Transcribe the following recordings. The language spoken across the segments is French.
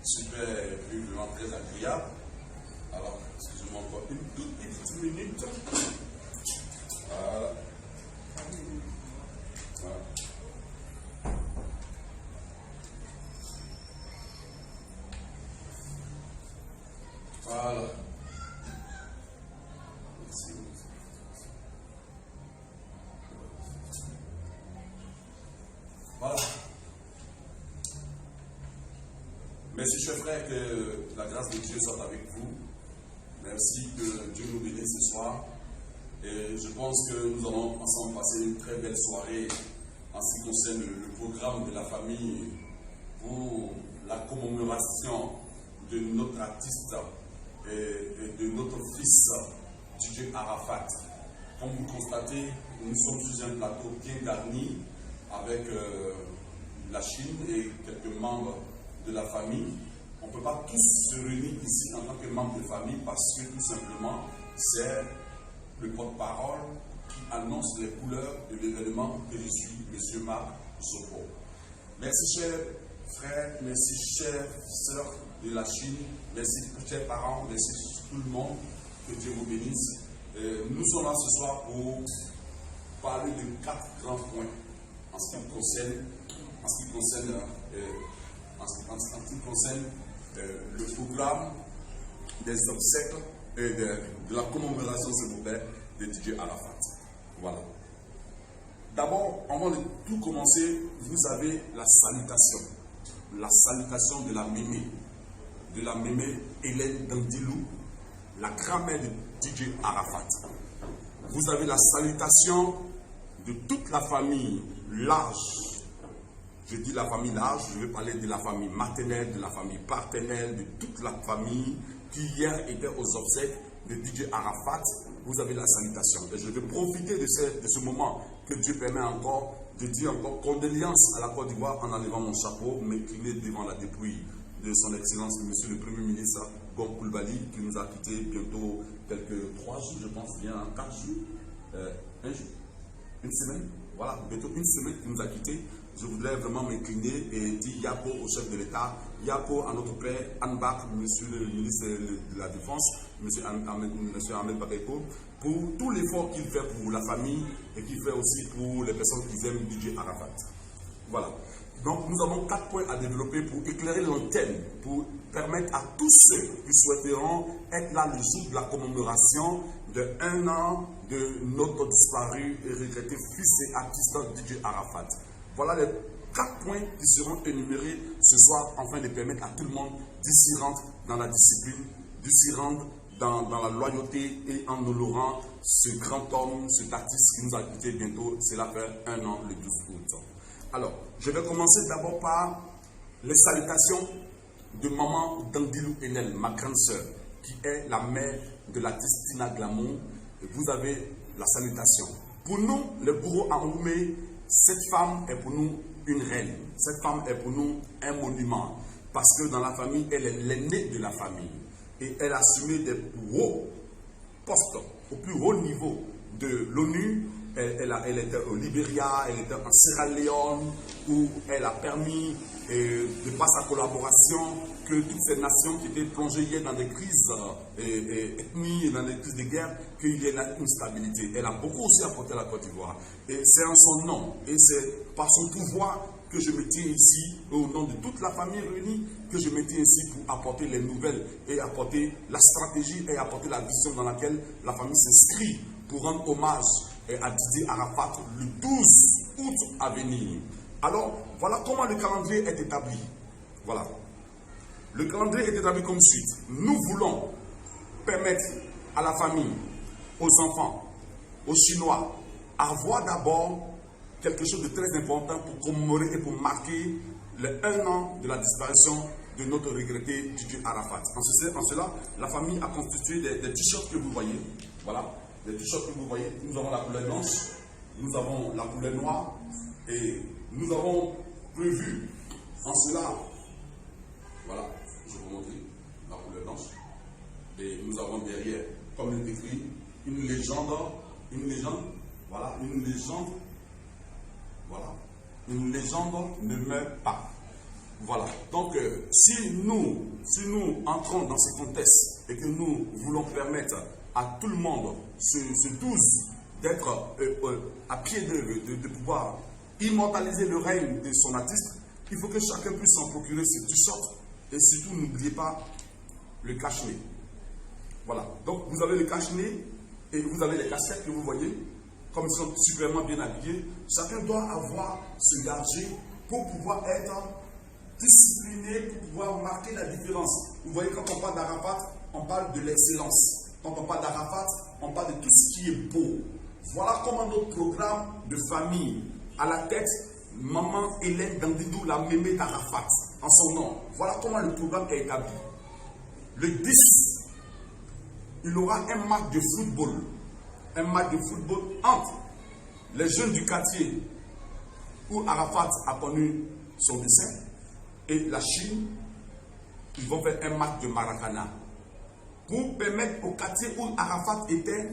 super, vraiment très agréable. Alors, excusez-moi encore une toute petite minute. Voilà. Voilà. Voilà. Merci. Voilà. Merci, chers frères, que la grâce de Dieu soit avec vous. Merci que Dieu nous bénisse ce soir. Et je pense que nous allons ensemble passer une très belle soirée en ce qui concerne le programme de la famille pour la commémoration de notre artiste et de notre fils, DJ Arafat. Comme vous constatez, nous sommes sur un plateau bien garni avec la Chine et quelques membres de la famille. On ne peut pas tous se réunir ici en tant que membres de famille parce que tout simplement, c'est le porte-parole qui annonce les couleurs de l'événement que je suis, M. Marc Sopo. Merci, chers frères, merci, chères sœurs de la Chine, merci, chers parents, merci tout le monde, que Dieu vous bénisse. Nous sommes là ce soir pour parler de 4 grands points en ce qui concerne le programme des obsèques et de la commémoration, s'il vous plaît, de DJ Arafat. Voilà. D'abord, avant de tout commencer, vous avez la salutation de la mémé Hélène Dandilou, la grand-mère de DJ Arafat. Vous avez la salutation de toute la famille large. Je dis la famille large, je vais parler de la famille maternelle, de la famille paternelle, de toute la famille qui hier était aux obsèques de DJ Arafat. Vous avez la salutation. Et je vais profiter de ce moment que Dieu permet encore de dire encore condoléances à la Côte d'Ivoire en enlevant mon chapeau, m'incliner devant la dépouille de son Excellence, Monsieur le Premier ministre Gon Coulibaly, qui nous a quittés bientôt quelques 3 jours, je pense, bien 4 jours, un jour, une semaine, voilà, bientôt une semaine qu'il nous a quittés. Je voudrais vraiment m'incliner et dire Yapo au chef de l'État, Yapo à notre père Anbak, monsieur le ministre de la Défense, monsieur Ahmed Bakayoko, pour tout l'effort qu'il fait pour la famille et qu'il fait aussi pour les personnes qui aiment DJ Arafat. Voilà. Donc nous avons 4 points à développer pour éclairer l'antenne, pour permettre à tous ceux qui souhaiteront être là le jour de la commémoration de 1 an de notre disparu et regretté fils et artiste DJ Arafat. Voilà les 4 points qui seront énumérés ce soir afin de permettre à tout le monde d'y rendre dans la discipline, d'y rendre dans la loyauté et en honorant ce grand homme, cet artiste qui nous a quittés bientôt. Cela fait 1 an le 12 août. Alors, je vais commencer d'abord par les salutations de maman Dandilou Hélène, ma grande sœur, qui est la mère de l'artiste Tina Glamour. Vous avez la salutation. Pour nous, les bourreaux à Oumé, cette femme est pour nous une reine. Cette femme est pour nous un monument. Parce que dans la famille, elle est l'aînée de la famille. Et elle a assumé des hauts postes, au plus haut niveau de l'ONU. Elle était au Libéria, elle était en Sierra Leone, où elle a permis, de par sa collaboration, que toutes ces nations qui étaient plongées hier dans des crises ethniques et dans des crises de guerre, qu'il y ait une stabilité. Elle a beaucoup aussi apporté à la Côte d'Ivoire. Et c'est en son nom, et c'est par son pouvoir que je me tiens ici, au nom de toute la famille réunie, que je me tiens ici pour apporter les nouvelles et apporter la stratégie et apporter la vision dans laquelle la famille s'inscrit pour rendre hommage à Didier Arafat le 12 août à venir. Alors, voilà comment le calendrier est établi. Voilà. Le calendrier est établi comme suit. Nous voulons permettre à la famille, aux enfants, aux Chinois, avoir d'abord quelque chose de très important pour commémorer et pour marquer le 1 an de la disparition de notre regretté DJ Arafat. En cela, la famille a constitué des t-shirts que vous voyez. Voilà, des t-shirts que vous voyez. Nous avons la couleur blanche, nous avons la couleur noire et nous avons prévu en cela, voilà, je vais vous montrer la couleur blanche. Et nous avons derrière, comme il est écrit, une légende, voilà, une légende, voilà, une légende ne meurt pas. Voilà. Donc, si nous entrons dans ce contexte et que nous voulons permettre à tout le monde, ce 12, d'être à pied d'œuvre, de pouvoir immortaliser le règne de son artiste, il faut que chacun puisse en procurer ses t-shirts et surtout n'oubliez pas le cache-nez. Voilà. Donc, vous avez le cache-nez et vous avez les casquettes que vous voyez, comme ils sont superbement bien habillés. Chacun doit avoir ce gadget pour pouvoir être discipliné, pour pouvoir marquer la différence. Vous voyez, quand on parle d'Arafat, on parle de l'excellence. Quand on parle d'Arafat, on parle de tout ce qui est beau. Voilà comment notre programme de famille, à la tête, Maman Hélène Dandidou, la mémé d'Arafat, en son nom. Voilà comment le programme est établi. Le 10, il aura un match de football. Un match de football entre les jeunes du quartier où Arafat a connu son dessin et la Chine. Ils vont faire un match de Maracana pour permettre au quartier où Arafat était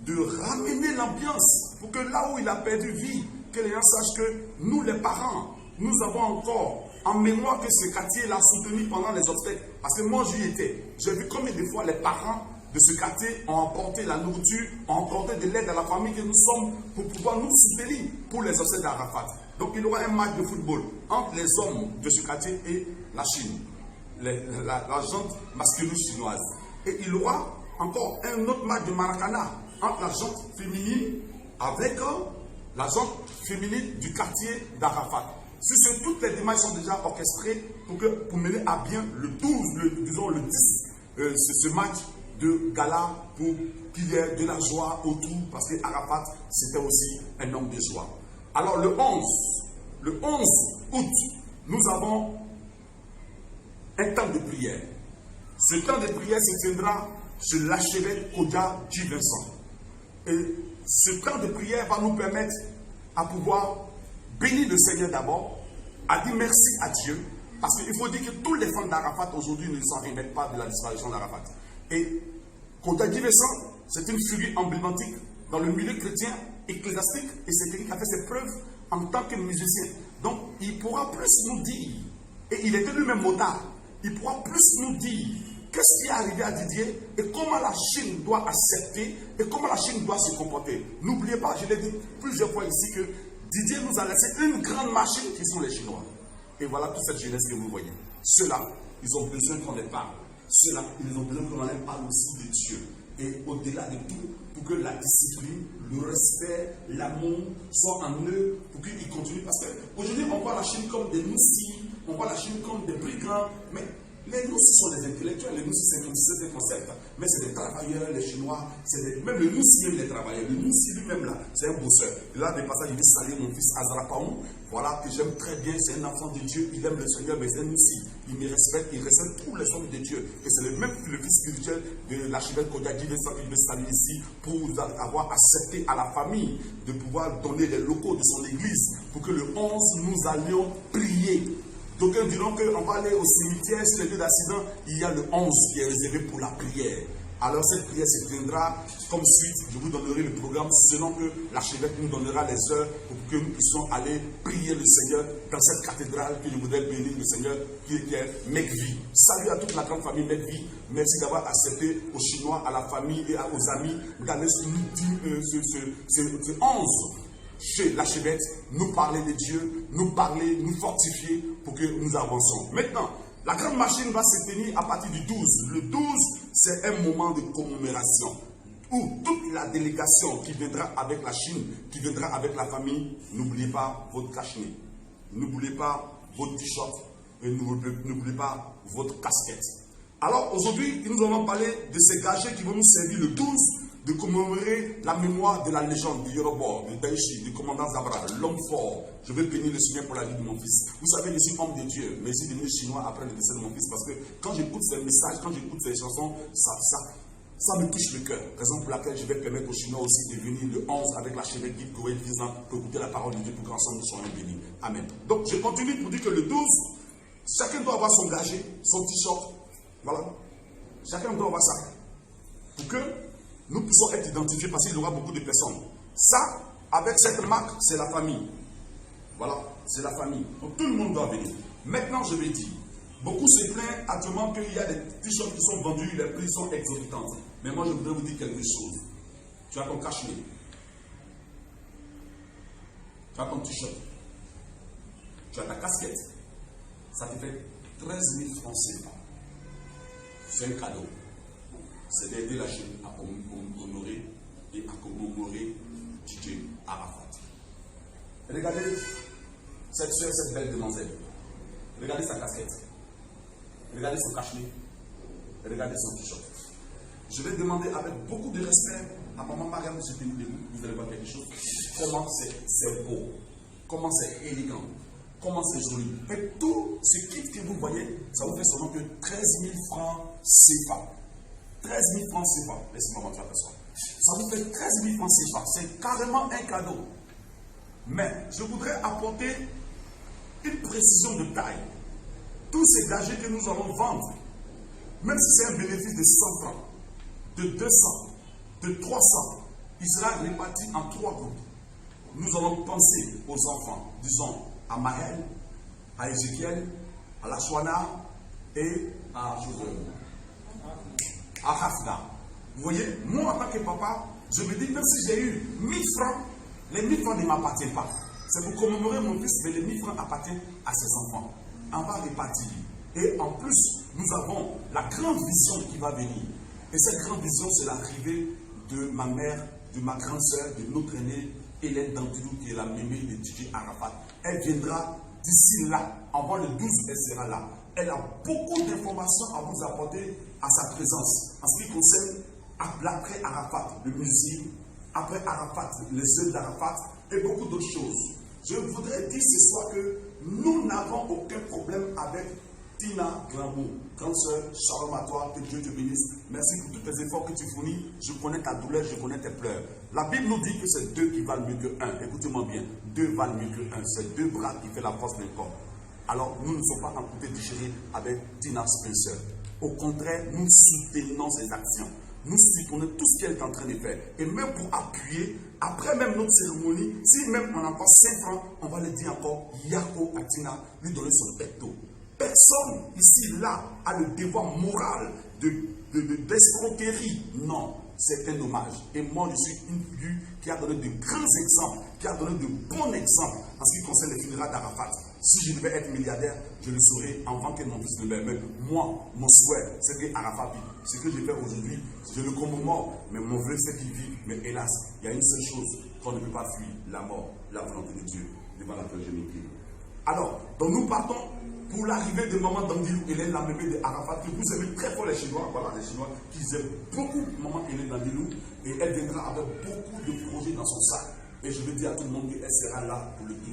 de ramener l'ambiance pour que là où il a perdu vie, que les gens sachent que nous les parents, nous avons encore en mémoire que ce quartier l'a soutenu pendant les obstacles. Parce que moi j'y étais. J'ai vu combien de fois les parents de ce quartier ont apporté la nourriture, ont apporté de l'aide à la famille que nous sommes pour pouvoir nous soutenir pour les obsèques d'Arafat. Donc il y aura un match de football entre les hommes de ce quartier et la Chine, la gente masculine chinoise. Et il y aura encore un autre match de Maracana entre la gente féminine avec la gente féminine du quartier d'Arafat. Toutes les démarches sont déjà orchestrées pour mener à bien le 12, disons le 10, ce match de gala pour qu'il y ait de la joie autour, parce que Arafat, c'était aussi un homme de joie. Alors le 11 août, nous avons un temps de prière. Ce temps de prière se tiendra chez l'archevêque Kodja J. Vincent. Et ce temps de prière va nous permettre à pouvoir bénir le Seigneur d'abord, à dire merci à Dieu, parce qu'il faut dire que tous les fans d'Arafat aujourd'hui ne s'en remettent pas de la disparition d'Arafat. Et Kodja J. Vincent, c'est une figure emblématique dans le milieu chrétien, ecclésiastique, et c'est quelqu'un qui a fait ses preuves en tant que musicien. Donc, il pourra plus nous dire, et il était lui-même motard, il pourra plus nous dire qu'est-ce qui est arrivé à Didier et comment la Chine doit accepter et comment la Chine doit se comporter. N'oubliez pas, je l'ai dit plusieurs fois ici, que Didier nous a laissé une grande machine qui sont les Chinois. Et voilà toute cette jeunesse que vous voyez. Ceux-là, ils ont besoin qu'on les parle. Ceux-là, ils ont besoin qu'on les parle aussi de Dieu. Et au-delà de tout, pour que la discipline, le respect, l'amour soient en eux, pour qu'ils continuent. Parce qu'aujourd'hui, on voit la Chine comme des noussis, on voit la Chine comme des brigands, mais les noussis sont des intellectuels, les noussis c'est des concepts, mais c'est des travailleurs, les Chinois, même le noussi même les travailleurs, le noussi lui-même là, c'est un bosseur. Et là, des passages, il dit saluer mon fils Azrapaou, voilà, que j'aime très bien, c'est un enfant de Dieu, il aime le Seigneur, mais c'est un noussi. Il me respecte, il respecte tous les hommes de Dieu. Et c'est le même le fils spirituel de l'archevêque Kodja J. Vincent qu'il veut saluer ici, pour avoir accepté à la famille de pouvoir donner les locaux de son église, pour que le 11, nous allions prier. D'aucuns diront qu'on va aller au cimetière, sur les lieux d'accident, il y a le 11 qui est réservé pour la prière. Alors cette prière se tiendra comme suite, je vous donnerai le programme selon que l'archevêque nous donnera les heures pour que nous puissions aller prier le Seigneur dans cette cathédrale que je voudrais bénir le Seigneur qui est Mekvi. Salut à toute la grande famille Mekvi, merci d'avoir accepté aux Chinois, à la famille et aux amis d'aller nous dire ce 11 chez l'archevêque, nous parler de Dieu, nous parler, nous fortifier pour que nous avancions. Maintenant, la grande machine va se tenir à partir du 12. Le 12, c'est un moment de commémoration où toute la délégation qui viendra avec la Chine, qui viendra avec la famille, n'oubliez pas votre cache-nez, n'oubliez pas votre t-shirt et n'oubliez pas votre casquette. Alors aujourd'hui, nous allons parler de ces gadgets qui vont nous servir le 12 de commémorer la mémoire de la légende du Yoruba, du Daichi, du commandant Zabra, l'homme fort. Je vais bénir le Seigneur pour la vie de mon fils. Vous savez, je suis homme de Dieu, mais je suis devenu chinois après le décès de mon fils parce que quand j'écoute ces messages, quand j'écoute ces chansons, ça me touche le cœur. Raison pour laquelle je vais permettre aux Chinois aussi de venir le 11 avec l'archevêque Guy Koé disant pour écouter la parole de Dieu pour qu'ensemble nous soyons bénis. Amen. Donc je continue pour dire que le 12, chacun doit avoir son gadget, son t-shirt. Voilà. Chacun doit avoir ça. Pour que nous puissions être identifiés parce qu'il y aura beaucoup de personnes. Ça, avec cette marque, c'est la famille. Voilà, c'est la famille. Donc tout le monde doit venir. Maintenant, je vais dire, beaucoup se plaignent actuellement qu'il y a des t-shirts qui sont vendus, les prix sont exorbitants. Mais moi, je voudrais vous dire quelque chose. Tu as ton cache-nez. Tu as ton t-shirt. Tu as ta casquette. Ça te fait 13 000 francs CFA. C'est un cadeau. C'est d'aider la Chine à honorer et à commémorer DJ Arafat. Regardez cette soeur, cette belle demoiselle. Regardez sa casquette. Regardez son cache-nez. Regardez son t-shirt. Je vais demander avec beaucoup de respect à maman Mariam, vous allez voir quelque chose. Comment c'est beau. Comment c'est élégant. Comment c'est joli. Et tout ce kit que vous voyez, ça vous fait seulement que 13 000 francs CFA. 13 000 francs CFA. Laissez-moi montrer à personne. Ça vous fait 13 000 francs CFA. C'est carrément un cadeau. Mais je voudrais apporter une précision de taille. Tous ces gadgets que nous allons vendre, même si c'est un bénéfice de 100 francs, de 200, de 300, il sera réparti en 3 groupes. Nous allons penser aux enfants, disons à Maël, à Ézéchiel, à la Chouana et à Hafna. Vous voyez, moi en tant que papa, je me dis, même si j'ai eu 1000 francs, les 1000 francs ne m'appartiennent pas. C'est pour commémorer mon fils, mais les 1000 francs appartiennent à ses enfants. On va répartir. Et en plus, nous avons la grande vision qui va venir. Et cette grande vision, c'est l'arrivée de ma mère, de ma grande sœur, de notre aînée, Hélène Dantilou, qui est la mémé de DJ Arafat. Elle viendra d'ici là. Avant le 12, elle sera là. Elle a beaucoup d'informations à vous apporter à sa présence. En ce qui concerne l'après Arafat, le musée, après Arafat, les œuvres d'Arafat et beaucoup d'autres choses. Je voudrais dire ce soir que nous n'avons aucun problème avec Tina Grambeau, grande sœur, shalom à toi, que Dieu te bénisse. Merci pour tous tes efforts que tu fournis. Je connais ta douleur, je connais tes pleurs. La Bible nous dit que c'est 2 qui valent mieux que 1. Écoutez-moi bien, 2 valent mieux que 1. C'est 2 bras qui fait la force d'un corps. Alors, nous ne sommes pas en train de déchirer avec Tina Spencer. Au contraire, nous soutenons ses actions. Nous soutenons tout ce qu'elle est en train de faire. Et même pour appuyer, après même notre cérémonie, si même on a encore 5 francs, on va le dire encore, Yako à Tina, lui donner son pecto. Personne ici, là, a le devoir moral d'escroquerie. Non, c'est un hommage. Et moi, je suis une figure qui a donné de grands exemples, qui a donné de bons exemples en ce qui concerne les funérailles d'Arafat. Si je devais être milliardaire, je le saurais avant que mon fils ne meure. Mais moi, mon souhait, c'est que Arafat vive. Ce que j'ai fait aujourd'hui, je le commémore. Mais mon vœu, c'est qu'il vive. Mais hélas, il y a une seule chose qu'on ne peut pas fuir, la mort, la volonté de Dieu, devant laquelle je m'incline. Alors, donc nous partons pour l'arrivée de Maman Dandilou, Hélène, la mémé de Arafat, que vous aimez très fort les Chinois, voilà les Chinois qui aiment beaucoup Maman Hélène Dandilou, et elle viendra avec beaucoup de projets dans son sac. Et je veux dire à tout le monde qu'elle sera là pour le 12.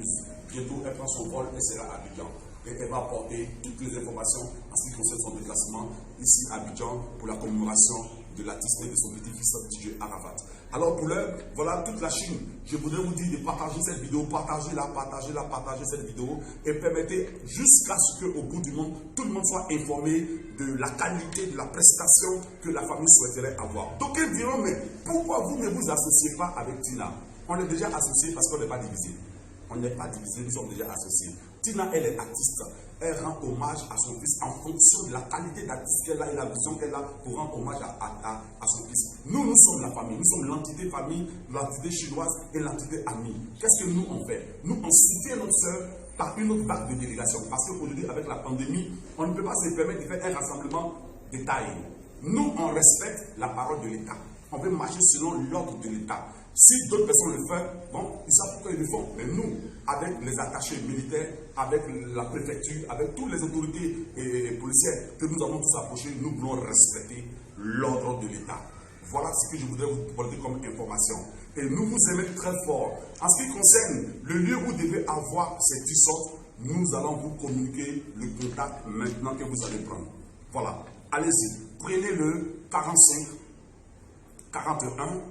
Bientôt, elle prend son vol, elle sera à Abidjan. Et elle va apporter toutes les informations en ce qui concerne son déplacement ici à Abidjan pour la commémoration de l'artiste et de son petit-fils DJ Arafat. Alors pour l'heure, voilà toute la Chine. Je voudrais vous dire de partager cette vidéo, partagez-la, partagez cette vidéo et permettez jusqu'à ce qu'au bout du monde, tout le monde soit informé de la qualité, de la prestation que la famille souhaiterait avoir. Donc ils diront, mais pourquoi vous ne vous associez pas avec Tina? On est déjà associés parce qu'on n'est pas divisé. On n'est pas divisé, nous sommes déjà associés. Tina, elle est artiste. Elle rend hommage à son fils en fonction de la qualité d'artiste qu'elle a et la vision qu'elle a pour rendre hommage à son fils. Nous sommes la famille. Nous sommes l'entité famille, l'entité chinoise et l'entité amie. Qu'est-ce que nous on fait? Nous, on soutient notre sœur par une autre vague de délégation. Parce qu'aujourd'hui, avec la pandémie, on ne peut pas se permettre de faire un rassemblement de taille. Nous, on respecte la parole de l'État. On veut marcher selon l'ordre de l'État. Si d'autres personnes le font, bon, ils savent pourquoi ils le font. Mais nous, avec les attachés militaires, avec la préfecture, avec toutes les autorités policières que nous avons tous approchés, nous voulons respecter l'ordre de l'État. Voilà ce que je voudrais vous porter comme information. Et nous vous aimons très fort. En ce qui concerne le lieu où vous devez avoir ces t-shirts, nous allons vous communiquer le contact maintenant que vous allez prendre. Voilà, allez-y. Prenez le 45 41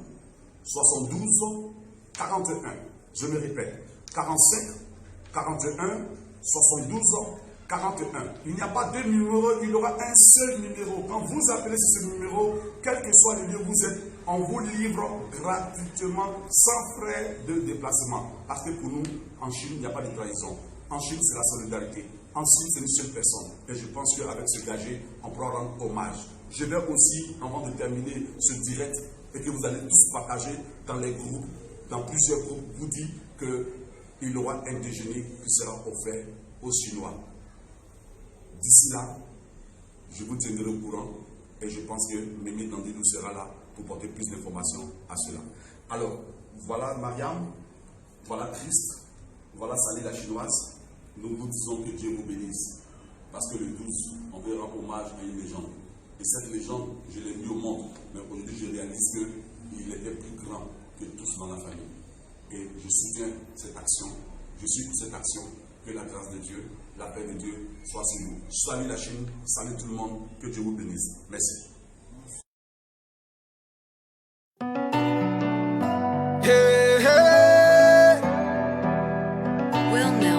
72 41. Je me répète. 45 41 72 41. Il n'y a pas deux numéros, il y aura un seul numéro. Quand vous appelez ce numéro, quel que soit le lieu où vous êtes, on vous livre gratuitement, sans frais de déplacement. Parce que pour nous, en Chine, il n'y a pas de trahison. En Chine, c'est la solidarité. Ensuite, c'est une seule personne. Et je pense qu'avec ce gagé, on pourra rendre hommage. Je vais aussi, avant de terminer ce direct, et que vous allez tous partager dans les groupes, dans plusieurs groupes, vous dire qu'il y aura un déjeuner qui sera offert aux Chinois. D'ici là, je vous tiendrai au courant et je pense que Mimi Dandilou sera là pour porter plus d'informations à cela. Alors, voilà Mariam, voilà Christ, voilà Sally la chinoise. Nous vous disons que Dieu vous bénisse. Parce que le 12, on verra hommage à une légende. Et cette légende, je l'ai mis au monde. Mais aujourd'hui, je réalise qu'il était plus grand que tous dans la famille. Et je soutiens cette action. Je suis pour cette action. Que la grâce de Dieu, la paix de Dieu soit sur nous. Salut la Chine, salut tout le monde. Que Dieu vous bénisse. Merci. Hey, hey. We'll know.